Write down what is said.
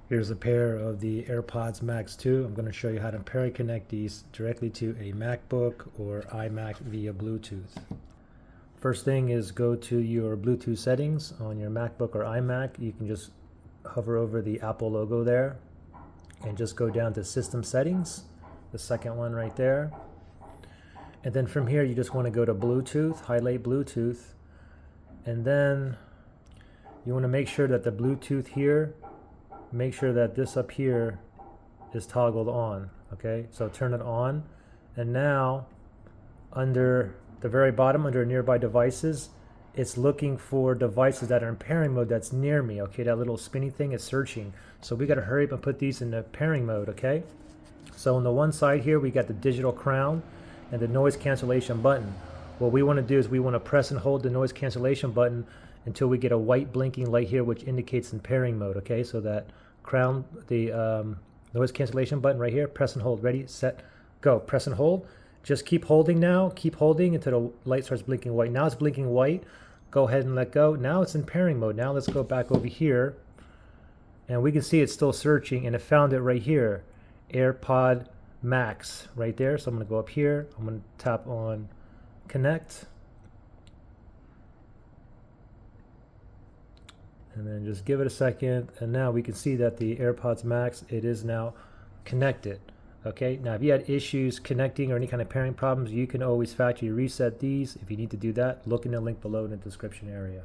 Here's a pair of the AirPods Max 2. I'm going to show you how to pair and connect these directly to a MacBook or iMac via Bluetooth. First thing is go to your Bluetooth settings on your MacBook or iMac. You can just hover over the Apple logo there and just go down to System Settings, the second one right there. And then from here you just want to go to Bluetooth, highlight Bluetooth, and then you want to make sure that the Bluetooth here, make sure that this up here is toggled on. Okay, so turn it on, and now under the very bottom, under nearby devices, it's looking for devices that are in pairing mode that's near me. Okay, that little spinny thing is searching, so we got to hurry up and put these in the pairing mode. Okay, so on the one side here we got the digital crown and the noise cancellation button. What we want to do is we want to press and hold the noise cancellation button until we get a white blinking light here which indicates in pairing mode. Okay, so that crown, the noise cancellation button right here, press and hold. Ready, set, go. Press and hold. Just keep holding now, keep holding until the light starts blinking white. Now it's blinking white. Go ahead and let go. Now it's in pairing mode. Now let's go back over here and we can see it's still searching, and it found it right here, AirPod Max right there. So I'm going to go up here, I'm going to tap on connect, and then just give it a second, and now we can see that the AirPods Max, it is now connected. Okay, now if you had issues connecting or any kind of pairing problems, you can always factory reset these. If you need to do that, look in the link below in the description area.